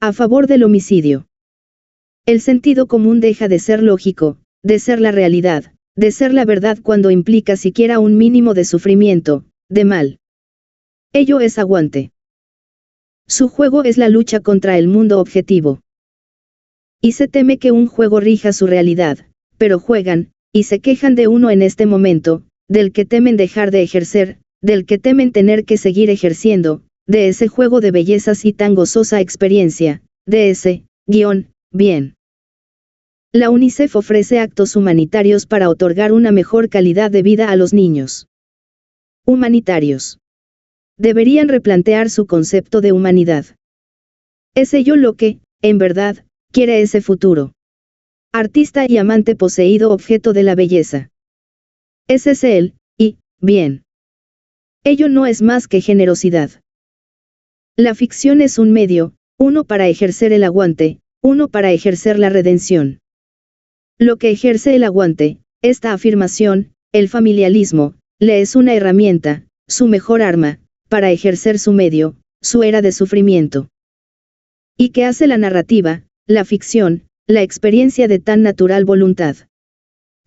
A favor del homicidio. El sentido común deja de ser lógico, de ser la realidad, de ser la verdad cuando implica siquiera un mínimo de sufrimiento, de mal. Ello es aguante. Su juego es la lucha contra el mundo objetivo. Y se teme que un juego rija su realidad, pero juegan, y se quejan de uno en este momento, del que temen dejar de ejercer, del que temen tener que seguir ejerciendo, de ese juego de bellezas y tan gozosa experiencia, de ese, bien. La UNICEF ofrece actos humanitarios para otorgar una mejor calidad de vida a los niños. Humanitarios. Deberían replantear su concepto de humanidad. ¿Es ello lo que, en verdad, quiere ese futuro? Artista y amante poseído objeto de la belleza. Ese es él, y, bien. Ello no es más que generosidad. La ficción es un medio, uno para ejercer el aguante, uno para ejercer la redención. Lo que ejerce el aguante, esta afirmación, el familialismo, le es una herramienta, su mejor arma, para ejercer su medio, su era de sufrimiento. ¿Y qué hace la narrativa, la ficción, la experiencia de tan natural voluntad?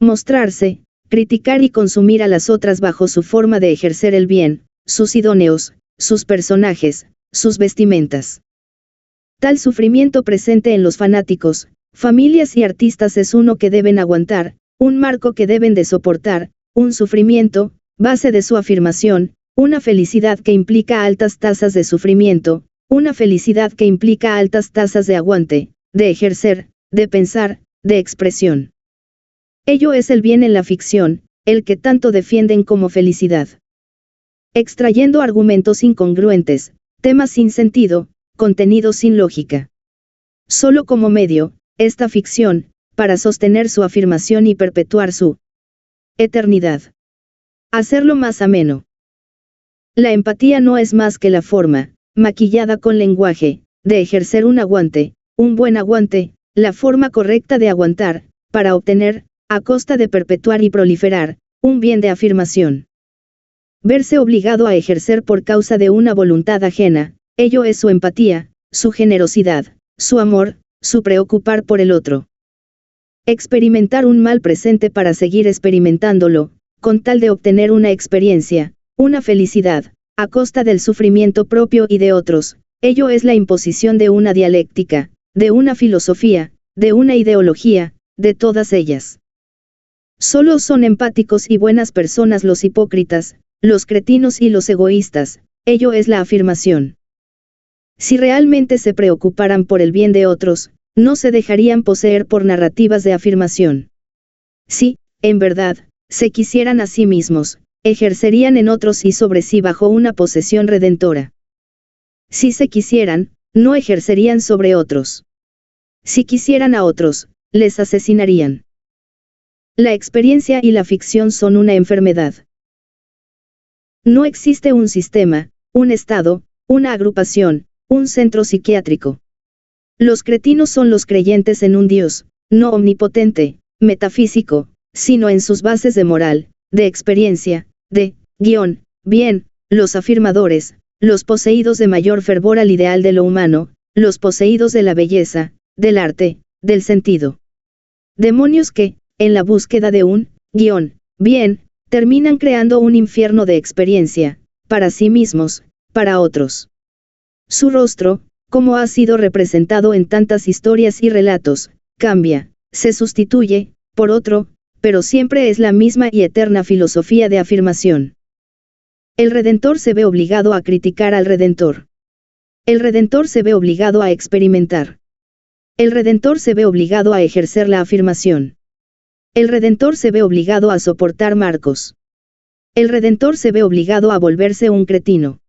Mostrarse, criticar y consumir a las otras bajo su forma de ejercer el bien, sus idóneos, sus personajes, sus vestimentas. Tal sufrimiento presente en los fanáticos, familias y artistas es uno que deben aguantar, un marco que deben de soportar, un sufrimiento, base de su afirmación, una felicidad que implica altas tasas de sufrimiento, una felicidad que implica altas tasas de aguante, de ejercer, de pensar, de expresión. Ello es el bien en la ficción, el que tanto defienden como felicidad. Extrayendo argumentos incongruentes, temas sin sentido, contenido sin lógica. Solo como medio, esta ficción, para sostener su afirmación y perpetuar su eternidad. Hacerlo más ameno. La empatía no es más que la forma, maquillada con lenguaje, de ejercer un aguante, un buen aguante, la forma correcta de aguantar, para obtener, a costa de perpetuar y proliferar, un bien de afirmación. Verse obligado a ejercer por causa de una voluntad ajena, ello es su empatía, su generosidad, su amor, su preocupar por el otro. Experimentar un mal presente para seguir experimentándolo, con tal de obtener una experiencia, una felicidad, a costa del sufrimiento propio y de otros, ello es la imposición de una dialéctica, de una filosofía, de una ideología, de todas ellas. Solo son empáticos y buenas personas los hipócritas, los cretinos y los egoístas, ello es la afirmación. Si realmente se preocuparan por el bien de otros, no se dejarían poseer por narrativas de afirmación. Si, en verdad, se quisieran a sí mismos, ejercerían en otros y sobre sí bajo una posesión redentora. Si se quisieran, no ejercerían sobre otros. Si quisieran a otros, les asesinarían. La experiencia y la ficción son una enfermedad. No existe un sistema, un estado, una agrupación, un centro psiquiátrico. Los cretinos son los creyentes en un Dios, no omnipotente, metafísico, sino en sus bases de moral, de experiencia, de bien, los afirmadores, los poseídos de mayor fervor al ideal de lo humano, los poseídos de la belleza, del arte, del sentido. Demonios que, en la búsqueda de un bien, terminan creando un infierno de experiencia, para sí mismos, para otros. Su rostro, como ha sido representado en tantas historias y relatos, cambia, se sustituye, por otro, pero siempre es la misma y eterna filosofía de afirmación. El Redentor se ve obligado a criticar al Redentor. El Redentor se ve obligado a experimentar. El Redentor se ve obligado a ejercer la afirmación. El Redentor se ve obligado a soportar marcos. El Redentor se ve obligado a volverse un cretino.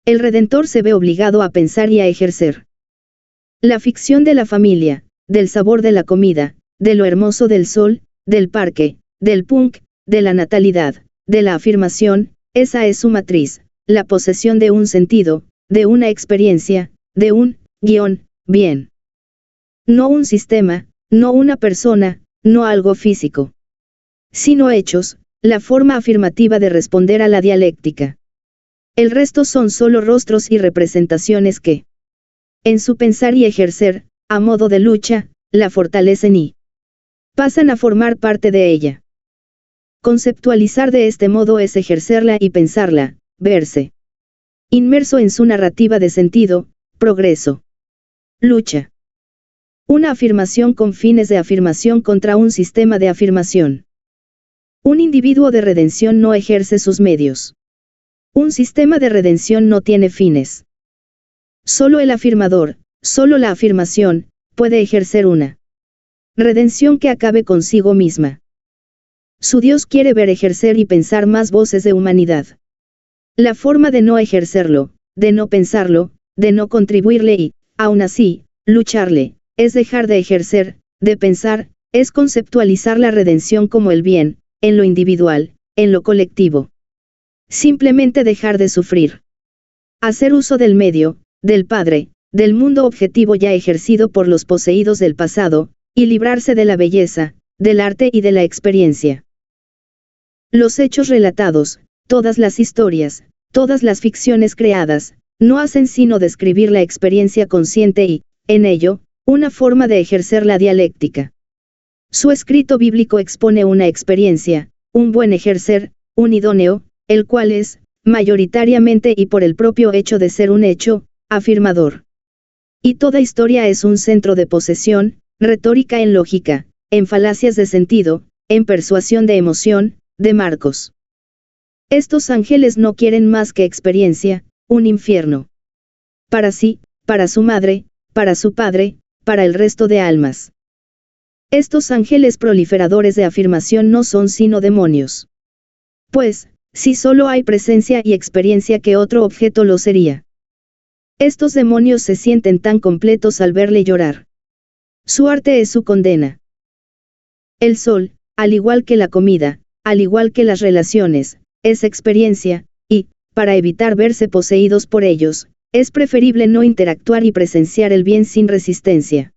El Redentor se ve obligado a pensar y a ejercer. La ficción de la familia, del sabor de la comida, de lo hermoso del sol, del parque, del punk, de la natalidad, de la afirmación, esa es su matriz, la posesión de un sentido, de una experiencia, de un bien. No un sistema, no una persona, no algo físico. Sino hechos, la forma afirmativa de responder a la dialéctica. El resto son solo rostros y representaciones que en su pensar y ejercer, a modo de lucha, la fortalecen y pasan a formar parte de ella. Conceptualizar de este modo es ejercerla y pensarla, verse inmerso en su narrativa de sentido, progreso, lucha. Una afirmación con fines de afirmación contra un sistema de afirmación. Un individuo de redención no ejerce sus medios. Un sistema de redención no tiene fines. Solo el afirmador, solo la afirmación, puede ejercer una redención que acabe consigo misma. Su Dios quiere ver ejercer y pensar más voces de humanidad. La forma de no ejercerlo, de no pensarlo, de no contribuirle y, aún así, lucharle, es dejar de ejercer, de pensar, es conceptualizar la redención como el bien, en lo individual, en lo colectivo. Simplemente dejar de sufrir. Hacer uso del medio, del Padre, del mundo objetivo ya ejercido por los poseídos del pasado, y librarse de la belleza, del arte y de la experiencia. Los hechos relatados, todas las historias, todas las ficciones creadas, no hacen sino describir la experiencia consciente y, en ello, una forma de ejercer la dialéctica. Su escrito bíblico expone una experiencia, un buen ejercer, un idóneo, el cual es, mayoritariamente y por el propio hecho de ser un hecho, afirmador. Y toda historia es un centro de posesión, retórica en lógica, en falacias de sentido, en persuasión de emoción, de marcos. Estos ángeles no quieren más que experiencia, un infierno. Para sí, para su madre, para su padre, para el resto de almas. Estos ángeles proliferadores de afirmación no son sino demonios. Pues, si solo hay presencia y experiencia, ¿qué otro objeto lo sería? Estos demonios se sienten tan completos al verle llorar. Su arte es su condena. El sol, al igual que la comida, al igual que las relaciones, es experiencia, y, para evitar verse poseídos por ellos, es preferible no interactuar y presenciar el bien sin resistencia.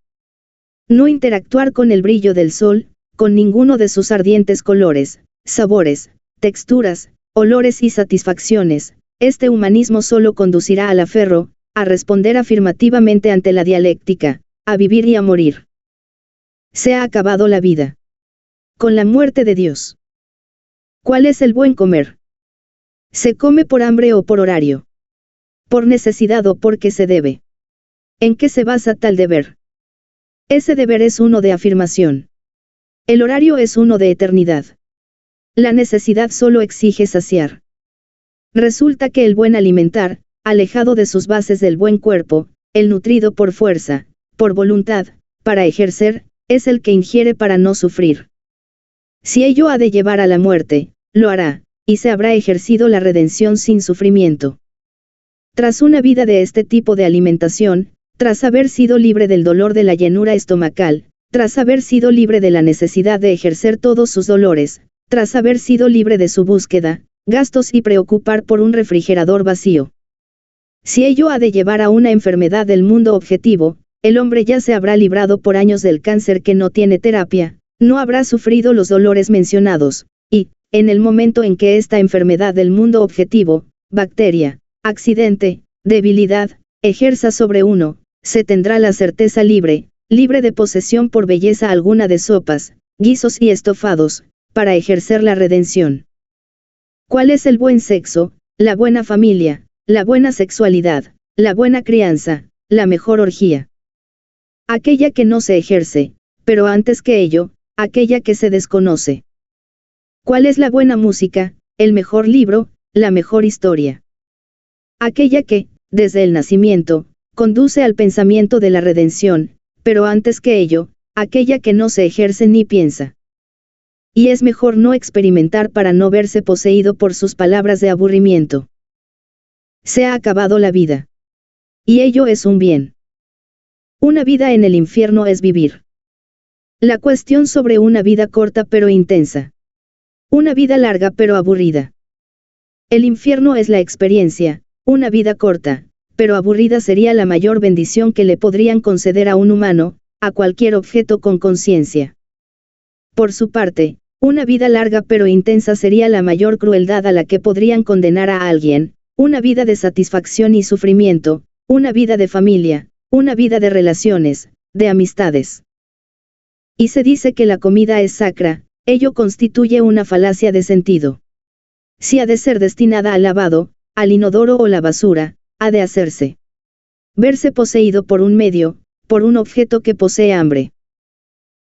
No interactuar con el brillo del sol, con ninguno de sus ardientes colores, sabores, texturas, olores y satisfacciones. Este humanismo solo conducirá al aferro, a responder afirmativamente ante la dialéctica, a vivir y a morir. Se ha acabado la vida. Con la muerte de Dios. ¿Cuál es el buen comer? ¿Se come por hambre o por horario? ¿Por necesidad o porque se debe? ¿En qué se basa tal deber? Ese deber es uno de afirmación. El horario es uno de eternidad. La necesidad solo exige saciar. Resulta que el buen alimentar, alejado de sus bases del buen cuerpo, el nutrido por fuerza, por voluntad, para ejercer, es el que ingiere para no sufrir. Si ello ha de llevar a la muerte, lo hará, y se habrá ejercido la redención sin sufrimiento. Tras una vida de este tipo de alimentación, tras haber sido libre del dolor de la llenura estomacal, tras haber sido libre de la necesidad de ejercer todos sus dolores, tras haber sido libre de su búsqueda, gastos y preocupar por un refrigerador vacío. Si ello ha de llevar a una enfermedad del mundo objetivo, el hombre ya se habrá librado por años del cáncer que no tiene terapia, no habrá sufrido los dolores mencionados, y, en el momento en que esta enfermedad del mundo objetivo, bacteria, accidente, debilidad, ejerza sobre uno, se tendrá la certeza libre, libre de posesión por belleza alguna de sopas, guisos y estofados, para ejercer la redención. ¿Cuál es el buen sexo, la buena familia, la buena sexualidad, la buena crianza, la mejor orgía? Aquella que no se ejerce, pero antes que ello, aquella que se desconoce. ¿Cuál es la buena música, el mejor libro, la mejor historia? Aquella que, desde el nacimiento, conduce al pensamiento de la redención, pero antes que ello, aquella que no se ejerce ni piensa. Y es mejor no experimentar para no verse poseído por sus palabras de aburrimiento. Se ha acabado la vida. Y ello es un bien. Una vida en el infierno es vivir. La cuestión sobre una vida corta pero intensa. Una vida larga pero aburrida. El infierno es la experiencia, una vida corta, pero aburrida sería la mayor bendición que le podrían conceder a un humano, a cualquier objeto con conciencia. Por su parte, una vida larga pero intensa sería la mayor crueldad a la que podrían condenar a alguien, una vida de satisfacción y sufrimiento, una vida de familia, una vida de relaciones, de amistades. Y se dice que la comida es sacra, ello constituye una falacia de sentido. Si ha de ser destinada al lavado, al inodoro o la basura, ha de hacerse. Verse poseído por un medio, por un objeto que posee hambre.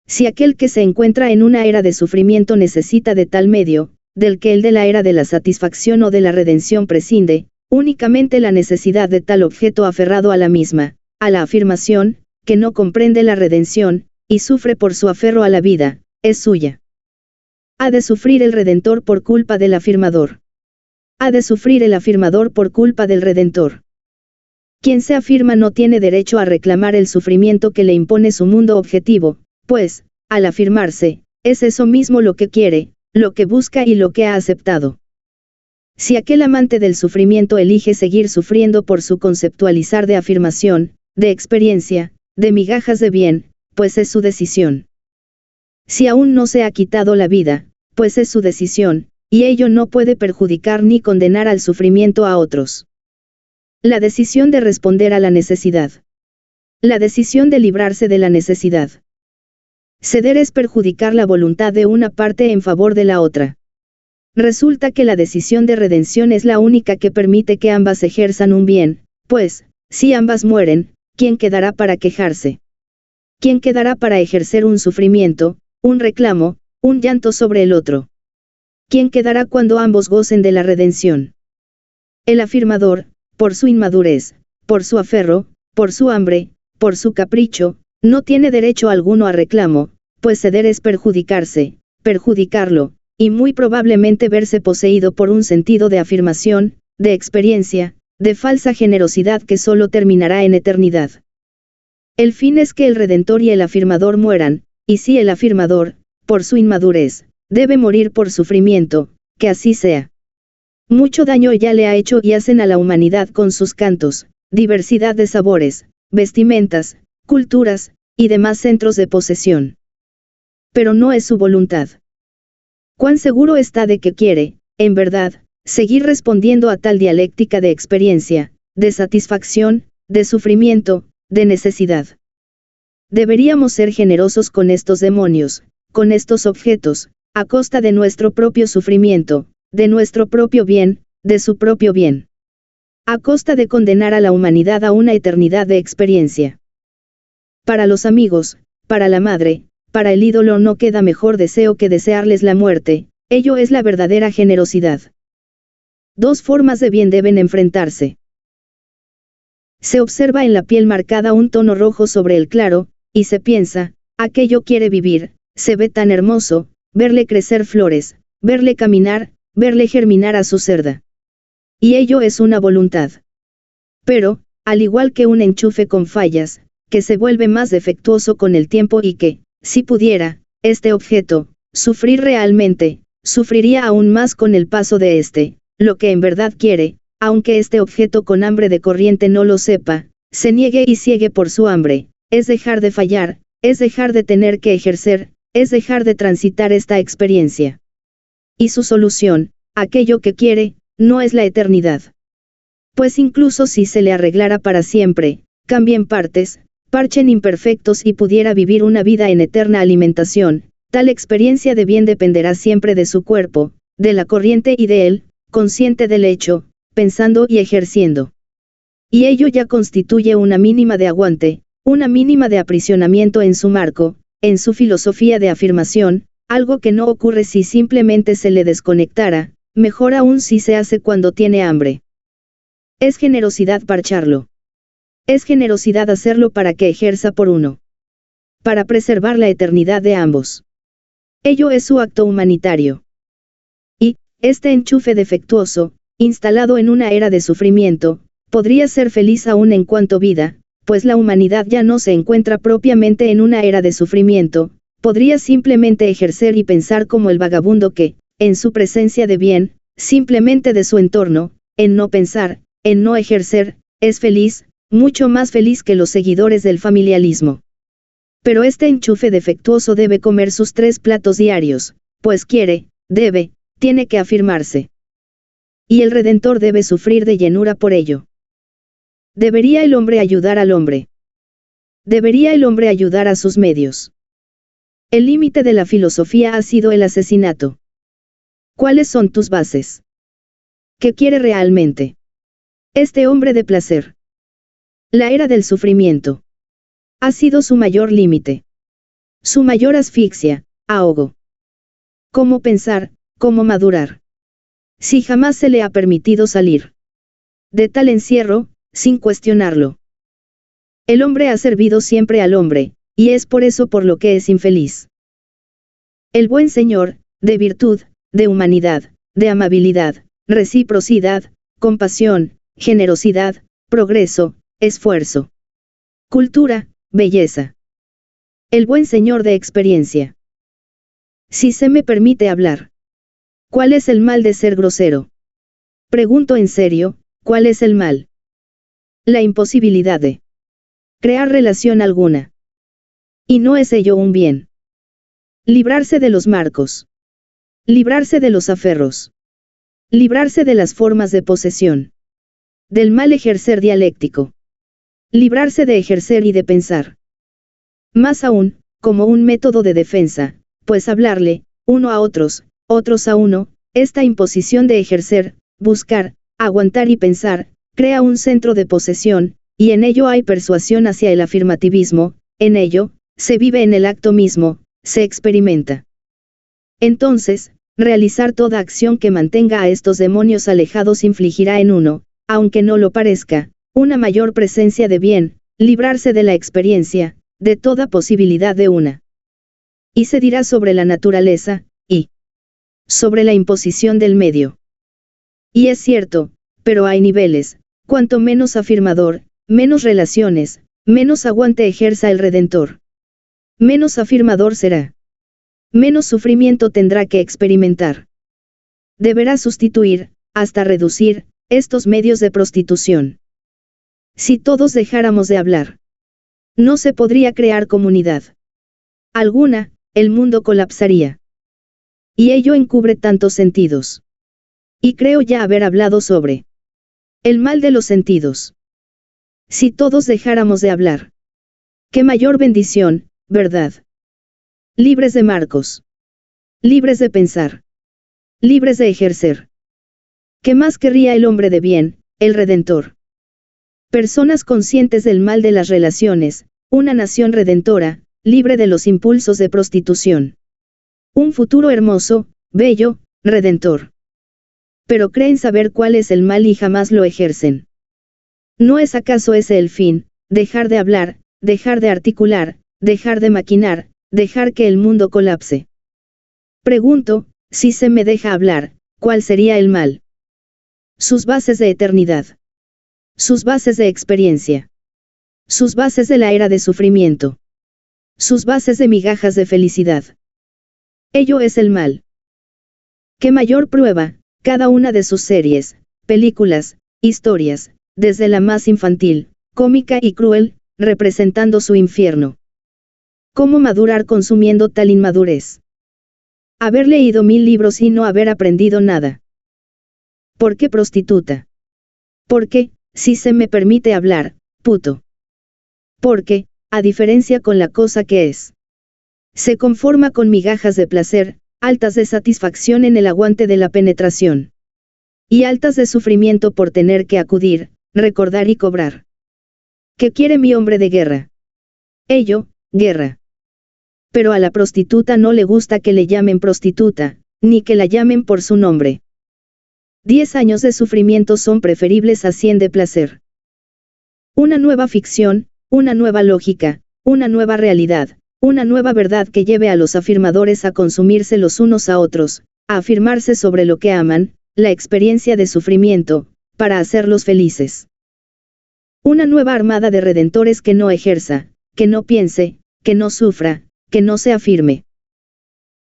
Si aquel que se encuentra en una era de sufrimiento necesita de tal medio, del que el de la era de la satisfacción o de la redención prescinde, únicamente la necesidad de tal objeto aferrado a la misma, a la afirmación, que no comprende la redención, y sufre por su aferro a la vida, es suya. Ha de sufrir el Redentor por culpa del afirmador. Ha de sufrir el afirmador por culpa del Redentor. Quien se afirma no tiene derecho a reclamar el sufrimiento que le impone su mundo objetivo, pues, al afirmarse, es eso mismo lo que quiere, lo que busca y lo que ha aceptado. Si aquel amante del sufrimiento elige seguir sufriendo por su conceptualizar de afirmación, de experiencia, de migajas de bien, pues es su decisión. Si aún no se ha quitado la vida, pues es su decisión, y ello no puede perjudicar ni condenar al sufrimiento a otros. La decisión de responder a la necesidad. La decisión de librarse de la necesidad. Ceder es perjudicar la voluntad de una parte en favor de la otra. Resulta que la decisión de redención es la única que permite que ambas ejerzan un bien, pues, si ambas mueren, ¿quién quedará para quejarse? ¿Quién quedará para ejercer un sufrimiento, un reclamo, un llanto sobre el otro? ¿Quién quedará cuando ambos gocen de la redención? El afirmador, por su inmadurez, por su aferro, por su hambre, por su capricho, no tiene derecho alguno a reclamo, pues ceder es perjudicarse, perjudicarlo, y muy probablemente verse poseído por un sentido de afirmación, de experiencia, de falsa generosidad que solo terminará en eternidad. El fin es que el Redentor y el afirmador mueran, y si el afirmador, por su inmadurez, debe morir por sufrimiento, que así sea. Mucho daño ya le ha hecho y hacen a la humanidad con sus cantos, diversidad de sabores, vestimentas, culturas, y demás centros de posesión. Pero no es su voluntad. Cuán seguro está de que quiere, en verdad, seguir respondiendo a tal dialéctica de experiencia, de satisfacción, de sufrimiento, de necesidad. Deberíamos ser generosos con estos demonios, con estos objetos, a costa de nuestro propio sufrimiento, de nuestro propio bien, de su propio bien. A costa de condenar a la humanidad a una eternidad de experiencia. Para los amigos, para la madre, para el ídolo no queda mejor deseo que desearles la muerte, ello es la verdadera generosidad. Dos formas de bien deben enfrentarse. Se observa en la piel marcada un tono rojo sobre el claro, y se piensa, aquello quiere vivir, se ve tan hermoso, verle crecer flores, verle caminar, verle germinar a su cerda. Y ello es una voluntad. Pero, al igual que un enchufe con fallas, que se vuelve más defectuoso con el tiempo y que, si pudiera, este objeto, sufrir realmente, sufriría aún más con el paso de este, lo que en verdad quiere, aunque este objeto con hambre de corriente no lo sepa, se niegue y ciegue por su hambre, es dejar de fallar, es dejar de tener que ejercer, es dejar de transitar esta experiencia. Y su solución, aquello que quiere, no es la eternidad. Pues incluso si se le arreglara para siempre, cambien partes, parchen imperfectos y pudiera vivir una vida en eterna alimentación, tal experiencia de bien dependerá siempre de su cuerpo, de la corriente y de él, consciente del hecho, pensando y ejerciendo. Y ello ya constituye una mínima de aguante, una mínima de aprisionamiento en su marco, en su filosofía de afirmación, algo que no ocurre si simplemente se le desconectara, mejor aún si se hace cuando tiene hambre. Es generosidad parcharlo. Es generosidad hacerlo para que ejerza por uno. Para preservar la eternidad de ambos. Ello es su acto humanitario. Y, este enchufe defectuoso, instalado en una era de sufrimiento, podría ser feliz aún en cuanto vida, pues la humanidad ya no se encuentra propiamente en una era de sufrimiento, podría simplemente ejercer y pensar como el vagabundo que, en su presencia de bien, simplemente de su entorno, en no pensar, en no ejercer, es feliz, mucho más feliz que los seguidores del familialismo. Pero este enchufe defectuoso debe comer sus 3 platos diarios, pues quiere, debe, tiene que afirmarse. Y el Redentor debe sufrir de llenura por ello. ¿Debería el hombre ayudar al hombre? debería el hombre ayudar a sus medios. El límite de la filosofía ha sido el asesinato. ¿Cuáles son tus bases? ¿Qué quiere realmente este hombre de placer? La era del sufrimiento ha sido su mayor límite. Su mayor asfixia, ahogo. ¿Cómo pensar, cómo madurar? Si jamás se le ha permitido salir de tal encierro, sin cuestionarlo. El hombre ha servido siempre al hombre, y es por eso por lo que es infeliz. El buen Señor, de virtud, de humanidad, de amabilidad, reciprocidad, compasión, generosidad, progreso, esfuerzo, cultura, belleza. El buen Señor de experiencia. Si se me permite hablar. ¿Cuál es el mal de ser grosero? Pregunto en serio, ¿cuál es el mal? La imposibilidad de crear relación alguna. Y no es ello un bien. Librarse de los marcos. Librarse de los aferros. Librarse de las formas de posesión. Del mal ejercer dialéctico. Librarse de ejercer y de pensar. Más aún, como un método de defensa, pues hablarle, uno a otros, otros a uno, esta imposición de ejercer, buscar, aguantar y pensar, crea un centro de posesión, y en ello hay persuasión hacia el afirmativismo, en ello, se vive en el acto mismo, se experimenta. Entonces, realizar toda acción que mantenga a estos demonios alejados infligirá en uno, aunque no lo parezca, una mayor presencia de bien, librarse de la experiencia, de toda posibilidad de una. Y se dirá sobre la naturaleza, y sobre la imposición del medio. Y es cierto, pero hay niveles, cuanto menos afirmador, menos relaciones, menos aguante ejerza el Redentor. Menos afirmador será. Menos sufrimiento tendrá que experimentar. Deberá sustituir, hasta reducir, estos medios de prostitución. Si todos dejáramos de hablar, no se podría crear comunidad alguna, el mundo colapsaría. Y ello encubre tantos sentidos. Y creo ya haber hablado sobre el mal de los sentidos. Si todos dejáramos de hablar, qué mayor bendición, ¿verdad? Libres de marcos. Libres de pensar. Libres de ejercer. ¿Qué más querría el hombre de bien, el Redentor? Personas conscientes del mal de las relaciones, una nación redentora, libre de los impulsos de prostitución. Un futuro hermoso, bello, redentor. Pero creen saber cuál es el mal y jamás lo ejercen. ¿No es acaso ese el fin, dejar de hablar, dejar de articular, dejar de maquinar, dejar que el mundo colapse? Pregunto, si se me deja hablar, ¿cuál sería el mal? Sus bases de eternidad. Sus bases de experiencia. Sus bases de la era de sufrimiento. Sus bases de migajas de felicidad. Ello es el mal. ¿Qué mayor prueba? Cada una de sus series, películas, historias, desde la más infantil, cómica y cruel, representando su infierno. ¿Cómo madurar consumiendo tal inmadurez? Haber leído 1000 libros y no haber aprendido nada. ¿Por qué prostituta? Porque, si se me permite hablar, puto. Porque, a diferencia con la cosa que es, se conforma con migajas de placer, altas de satisfacción en el aguante de la penetración. Y altas de sufrimiento por tener que acudir, recordar y cobrar. ¿Qué quiere mi hombre de guerra? Ello, guerra. Pero a la prostituta no le gusta que le llamen prostituta, ni que la llamen por su nombre. 10 años de sufrimiento son preferibles a 100 de placer. Una nueva ficción, una nueva lógica, una nueva realidad, una nueva verdad que lleve a los afirmadores a consumirse los unos a otros, a afirmarse sobre lo que aman, la experiencia de sufrimiento, para hacerlos felices. Una nueva armada de redentores que no ejerza, que no piense, que no sufra, que no se afirme.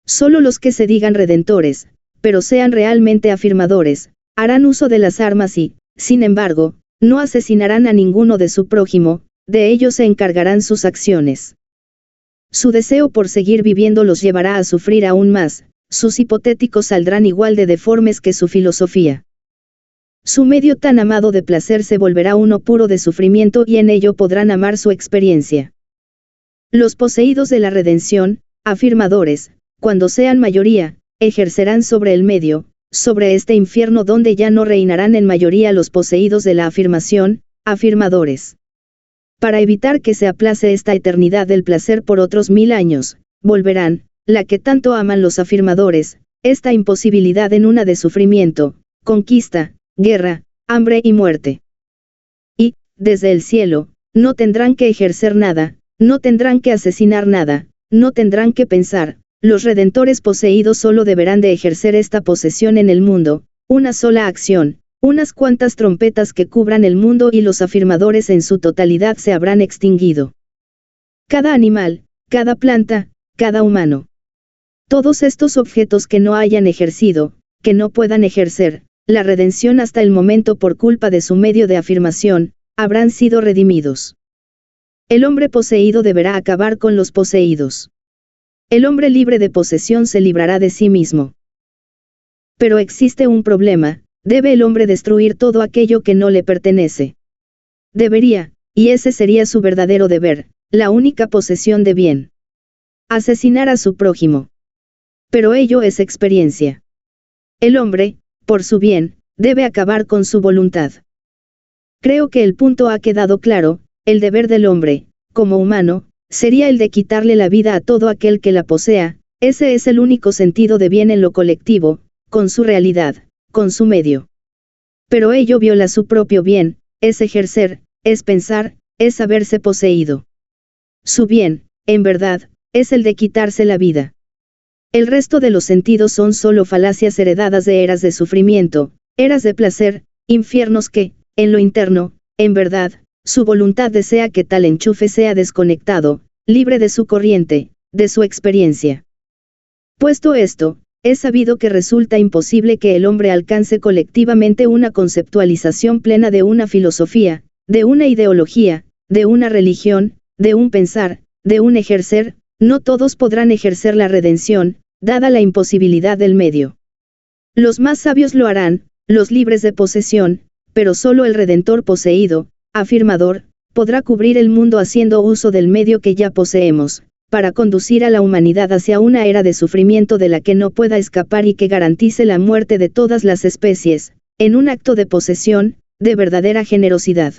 Solo los que se digan redentores, pero sean realmente afirmadores, harán uso de las armas y, sin embargo, no asesinarán a ninguno de su prójimo, de ellos se encargarán sus acciones. Su deseo por seguir viviendo los llevará a sufrir aún más, sus hipotéticos saldrán igual de deformes que su filosofía. Su medio tan amado de placer se volverá uno puro de sufrimiento y en ello podrán amar su experiencia. Los poseídos de la redención, afirmadores, cuando sean mayoría, ejercerán sobre el medio, sobre este infierno donde ya no reinarán en mayoría los poseídos de la afirmación, afirmadores. Para evitar que se aplace esta eternidad del placer por otros 1000 años, volverán, la que tanto aman los afirmadores, esta imposibilidad en una de sufrimiento, conquista, guerra, hambre y muerte. Y, desde el cielo, no tendrán que ejercer nada, no tendrán que asesinar nada, no tendrán que pensar, los redentores poseídos solo deberán de ejercer esta posesión en el mundo, una sola acción, unas cuantas trompetas que cubran el mundo y los afirmadores en su totalidad se habrán extinguido. Cada animal, cada planta, cada humano. Todos estos objetos que no hayan ejercido, que no puedan ejercer, la redención hasta el momento por culpa de su medio de afirmación, habrán sido redimidos. El hombre poseído deberá acabar con los poseídos. El hombre libre de posesión se librará de sí mismo. Pero existe un problema, debe el hombre destruir todo aquello que no le pertenece. Debería, y ese sería su verdadero deber, la única posesión de bien. Asesinar a su prójimo. Pero ello es experiencia. El hombre, por su bien, debe acabar con su voluntad. Creo que el punto ha quedado claro, el deber del hombre, como humano, sería el de quitarle la vida a todo aquel que la posea, ese es el único sentido de bien en lo colectivo, con su realidad, con su medio. Pero ello viola su propio bien, es ejercer, es pensar, es saberse poseído. Su bien, en verdad, es el de quitarse la vida. El resto de los sentidos son solo falacias heredadas de eras de sufrimiento, eras de placer, infiernos que, en lo interno, en verdad, su voluntad desea que tal enchufe sea desconectado, libre de su corriente, de su experiencia. Puesto esto, es sabido que resulta imposible que el hombre alcance colectivamente una conceptualización plena de una filosofía, de una ideología, de una religión, de un pensar, de un ejercer, no todos podrán ejercer la redención, dada la imposibilidad del medio. Los más sabios lo harán, los libres de posesión, pero solo el redentor poseído, afirmador, podrá cubrir el mundo haciendo uso del medio que ya poseemos, para conducir a la humanidad hacia una era de sufrimiento de la que no pueda escapar y que garantice la muerte de todas las especies, en un acto de posesión, de verdadera generosidad.